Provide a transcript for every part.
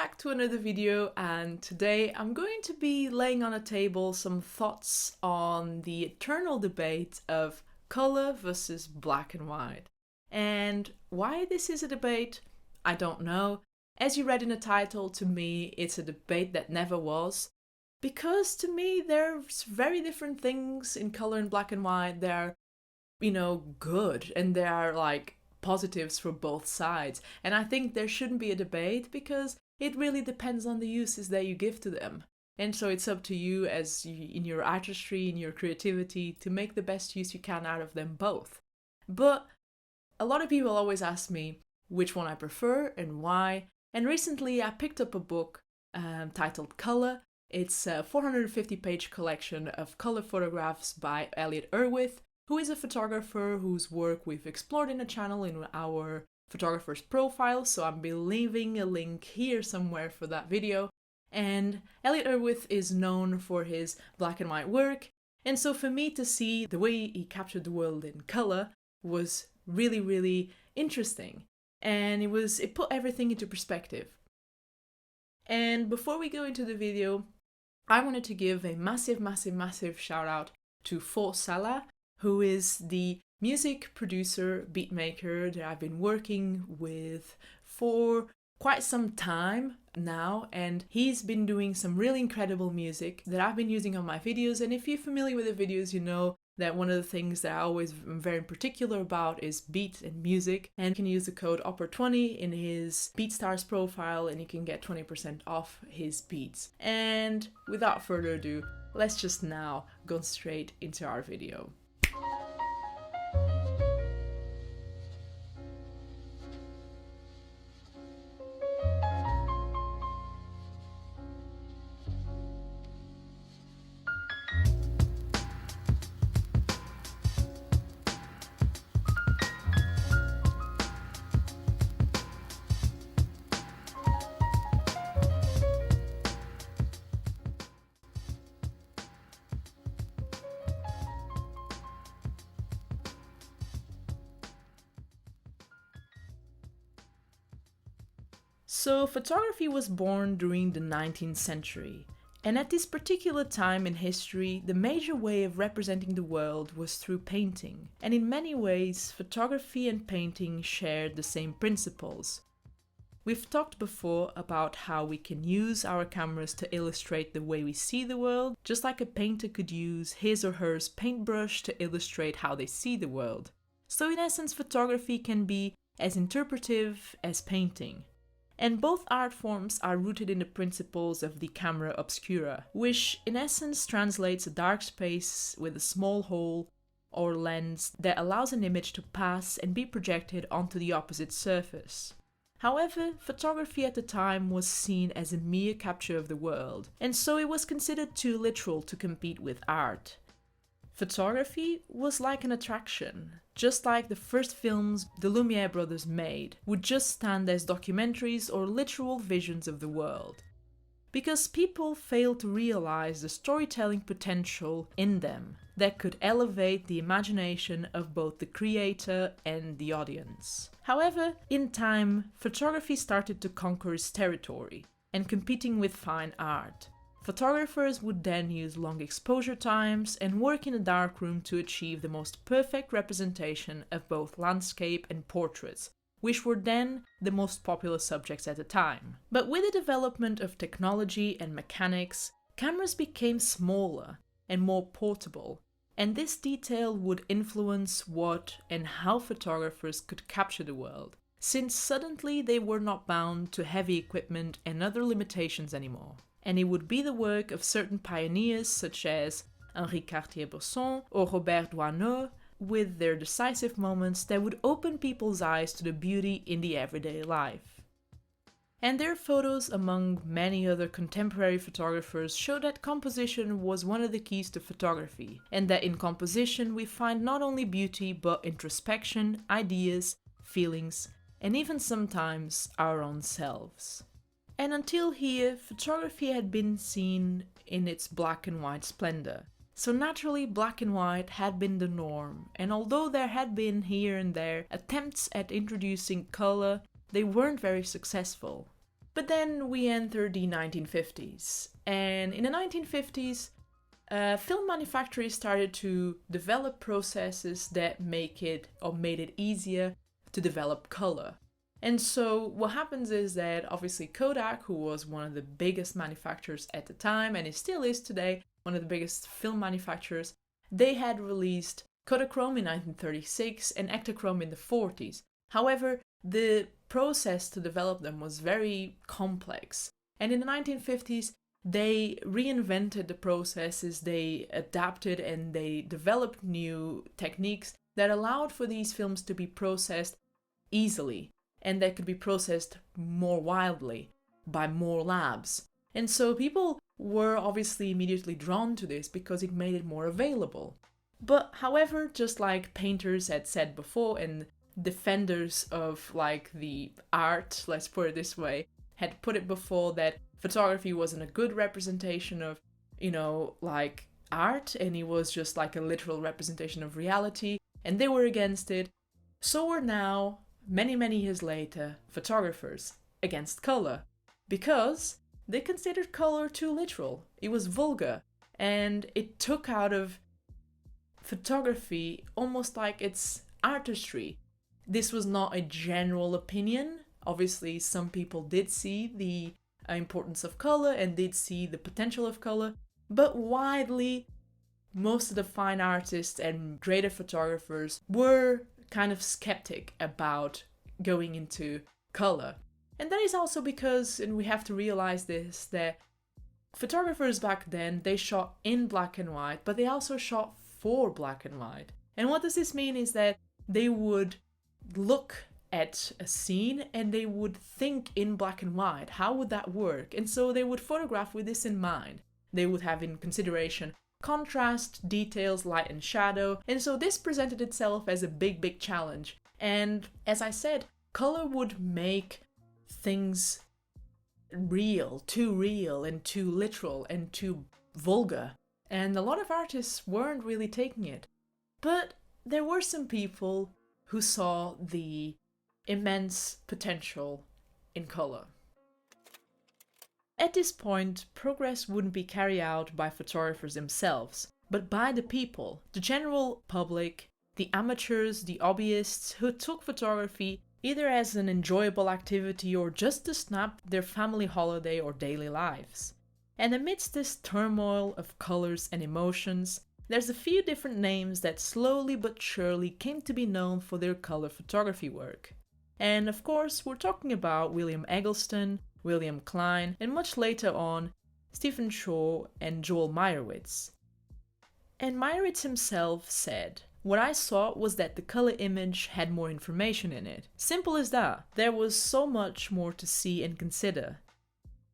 back to another video, and today I'm going to be laying on a table some thoughts on the eternal debate of color versus black and white. And why this is a debate, I don't know. As you read in the title, to me it's a debate that never was. Because to me there's very different things in color and black and white. They're, good, and they are like positives for both sides. And I think there shouldn't be a debate because it really depends on the uses that you give to them. And so it's up to you in your artistry, in your creativity, to make the best use you can out of them both. But a lot of people always ask me which one I prefer and why. And recently I picked up a book titled Color. It's a 450-page collection of color photographs by Elliott Erwitt, who is a photographer whose work we've explored in the channel in our photographer's profile, so I'll be leaving a link here somewhere for that video. And Elliott Erwitt is known for his black and white work, and so for me to see the way he captured the world in color was really, really interesting. And it put everything into perspective. And before we go into the video, I wanted to give a massive shout out to Salah, who is the music producer, beatmaker that I've been working with for quite some time now, and he's been doing some really incredible music that I've been using on my videos. And if you're familiar with the videos, you know that one of the things that I always am very particular about is beat and music, and you can use the code OPPER20 in his BeatStars profile and you can get 20% off his beats. And without further ado, let's just now go straight into our video. So photography was born during the 19th century, and at this particular time in history, the major way of representing the world was through painting. And in many ways, photography and painting shared the same principles. We've talked before about how we can use our cameras to illustrate the way we see the world, just like a painter could use his or her paintbrush to illustrate how they see the world. So in essence, photography can be as interpretive as painting. And both art forms are rooted in the principles of the camera obscura, which in essence translates a dark space with a small hole or lens that allows an image to pass and be projected onto the opposite surface. However, photography at the time was seen as a mere capture of the world, and so it was considered too literal to compete with art. Photography was like an attraction, just like the first films the Lumiere brothers made would just stand as documentaries or literal visions of the world. Because people failed to realize the storytelling potential in them that could elevate the imagination of both the creator and the audience. However, in time, photography started to conquer its territory and competing with fine art. Photographers would then use long exposure times and work in a darkroom to achieve the most perfect representation of both landscape and portraits, which were then the most popular subjects at the time. But with the development of technology and mechanics, cameras became smaller and more portable, and this detail would influence what and how photographers could capture the world, since suddenly they were not bound to heavy equipment and other limitations anymore. And it would be the work of certain pioneers such as Henri Cartier-Bresson or Robert Doisneau, with their decisive moments that would open people's eyes to the beauty in the everyday life. And their photos, among many other contemporary photographers, show that composition was one of the keys to photography, and that in composition we find not only beauty but introspection, ideas, feelings, and even sometimes our own selves. And until here, photography had been seen in its black and white splendor. So naturally, black and white had been the norm, and although there had been here and there attempts at introducing color, they weren't very successful. But then we enter the 1950s, and in the 1950s, film manufacturers started to develop processes that made it easier to develop color. And so what happens is that obviously Kodak, who was one of the biggest manufacturers at the time, and it still is today, one of the biggest film manufacturers, they had released Kodachrome in 1936 and Ektachrome in the 40s. However, the process to develop them was very complex. And in the 1950s, they reinvented the processes, they adapted and they developed new techniques that allowed for these films to be processed easily and that could be processed more widely by more labs. And so people were obviously immediately drawn to this because it made it more available. But however, just like painters had said before and defenders of like the art, let's put it this way, had put it before that photography wasn't a good representation of, like art, and it was just like a literal representation of reality, and they were against it. So were now, many years later, photographers against color, because they considered color too literal. It was vulgar, and it took out of photography almost like its artistry. This was not a general opinion. Obviously, some people did see the importance of color and did see the potential of color, but widely, most of the fine artists and greater photographers were kind of skeptic about going into color. And that is also because, and we have to realize this, that photographers back then, they shot in black and white, but they also shot for black and white. And what does this mean is that they would look at a scene and they would think in black and white, how would that work? And so they would photograph with this in mind. They would have in consideration contrast, details, light and shadow, and so this presented itself as a big challenge. And as I said, color would make things too real and too literal and too vulgar, and a lot of artists weren't really taking it. But there were some people who saw the immense potential in color. At this point, progress wouldn't be carried out by photographers themselves, but by the people, the general public, the amateurs, the hobbyists who took photography either as an enjoyable activity or just to snap their family holiday or daily lives. And amidst this turmoil of colors and emotions, there's a few different names that slowly but surely came to be known for their color photography work. And of course, we're talking about William Eggleston, William Klein, and much later on, Stephen Shaw and Joel Meyerowitz. And Meyerowitz himself said, "What I saw was that the color image had more information in it. Simple as that. There was so much more to see and consider.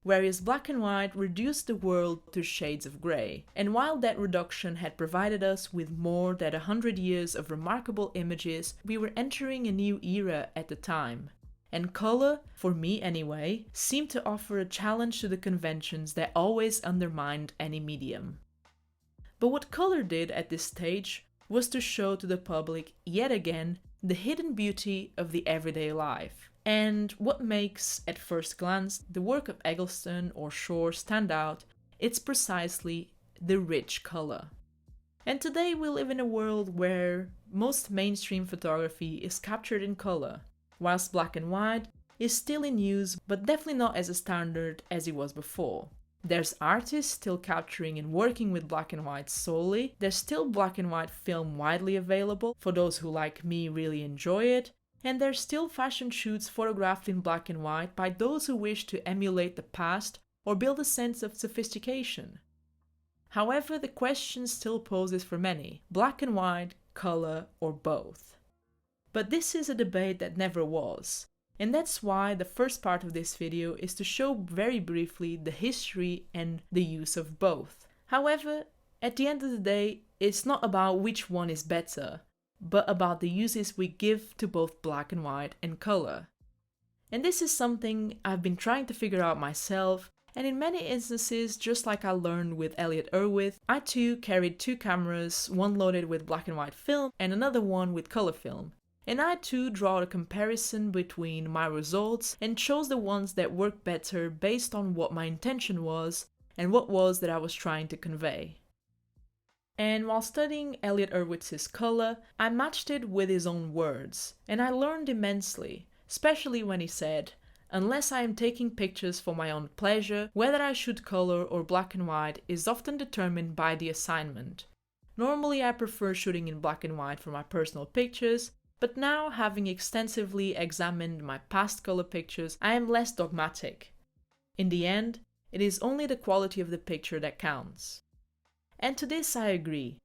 Whereas black and white reduced the world to shades of grey, and while that reduction had provided us with more than 100 years of remarkable images, we were entering a new era at the time. And color, for me anyway, seemed to offer a challenge to the conventions that always undermined any medium." But what color did at this stage was to show to the public, yet again, the hidden beauty of the everyday life. And what makes, at first glance, the work of Eggleston or Shaw stand out, it's precisely the rich color. And today we live in a world where most mainstream photography is captured in color, whilst black and white is still in use, but definitely not as a standard as it was before. There's artists still capturing and working with black and white solely, there's still black and white film widely available for those who like me really enjoy it, and there's still fashion shoots photographed in black and white by those who wish to emulate the past or build a sense of sophistication. However, the question still poses for many: black and white, color, or both? But this is a debate that never was, and that's why the first part of this video is to show very briefly the history and the use of both. However, at the end of the day, it's not about which one is better, but about the uses we give to both black and white and color. And this is something I've been trying to figure out myself, and in many instances, just like I learned with Elliott Erwitt, I too carried two cameras, one loaded with black and white film and another one with color film. And I too draw a comparison between my results and chose the ones that work better based on what my intention was and what was that I was trying to convey. And while studying Elliott Erwitz's color, I matched it with his own words, and I learned immensely, especially when he said, "Unless I am taking pictures for my own pleasure, whether I shoot color or black and white is often determined by the assignment. Normally I prefer shooting in black and white for my personal pictures, but now, having extensively examined my past color pictures, I am less dogmatic. In the end, it is only the quality of the picture that counts." And to this I agree.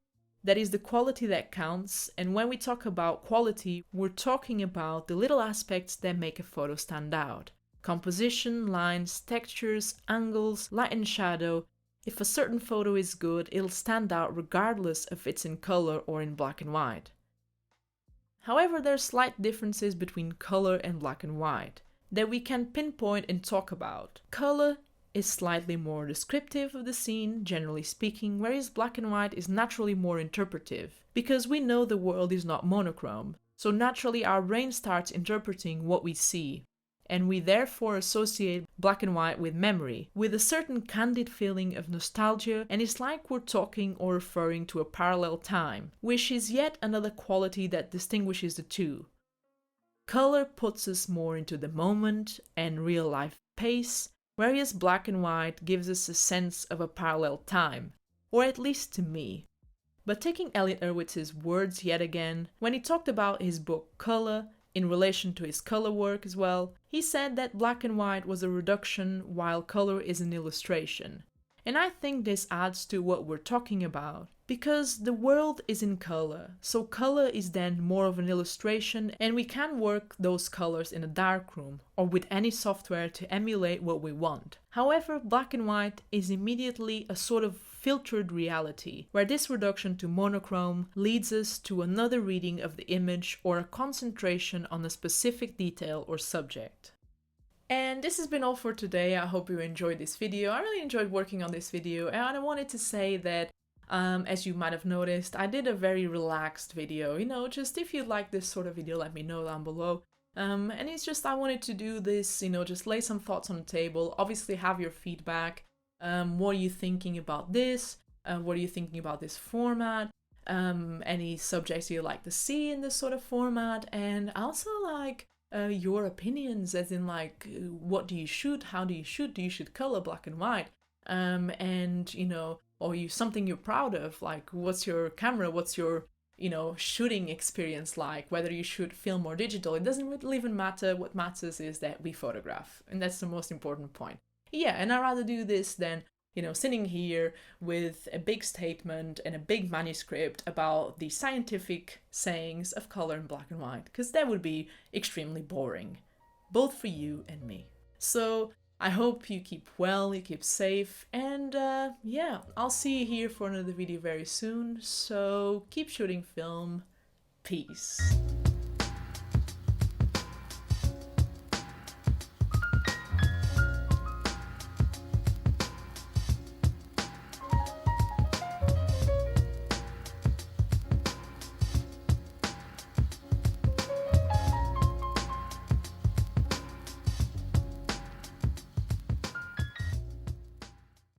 That is the quality that counts, and when we talk about quality, we're talking about the little aspects that make a photo stand out. Composition, lines, textures, angles, light and shadow. If a certain photo is good, it'll stand out regardless if it's in color or in black and white. However, there are slight differences between color and black and white that we can pinpoint and talk about. Color is slightly more descriptive of the scene, generally speaking, whereas black and white is naturally more interpretive, because we know the world is not monochrome, so naturally our brain starts interpreting what we see, and we therefore associate black and white with memory, with a certain candid feeling of nostalgia, and it's like we're talking or referring to a parallel time, which is yet another quality that distinguishes the two. Color puts us more into the moment and real-life pace, whereas black and white gives us a sense of a parallel time, or at least to me. But taking Elliott Erwitz's words yet again, when he talked about his book Color, in relation to his color work as well, he said that black and white was a reduction while color is an illustration. And I think this adds to what we're talking about, because the world is in color, so color is then more of an illustration, and we can work those colors in a darkroom or with any software to emulate what we want. However, black and white is immediately a sort of filtered reality, where this reduction to monochrome leads us to another reading of the image or a concentration on a specific detail or subject. And this has been all for today. I hope you enjoyed this video. I really enjoyed working on this video, and I wanted to say that as you might have noticed, I did a very relaxed video. Just if you like this sort of video, let me know down below. And it's just I wanted to do this, just lay some thoughts on the table. Obviously have your feedback. What are you thinking about this? What are you thinking about this format? Any subjects you'd like to see in this sort of format? And also like your opinions, as in like what do you shoot? How do you shoot? Do you shoot color, black and white? And or you something you're proud of, like what's your camera, what's your shooting experience like, whether you shoot film or digital. It doesn't really even matter. What matters is that we photograph, and that's the most important point. Yeah, and I'd rather do this than sitting here with a big statement and a big manuscript about the scientific sayings of color in black and white, because that would be extremely boring, both for you and me. So I hope you keep well, you keep safe, and yeah, I'll see you here for another video very soon, so keep shooting film. Peace.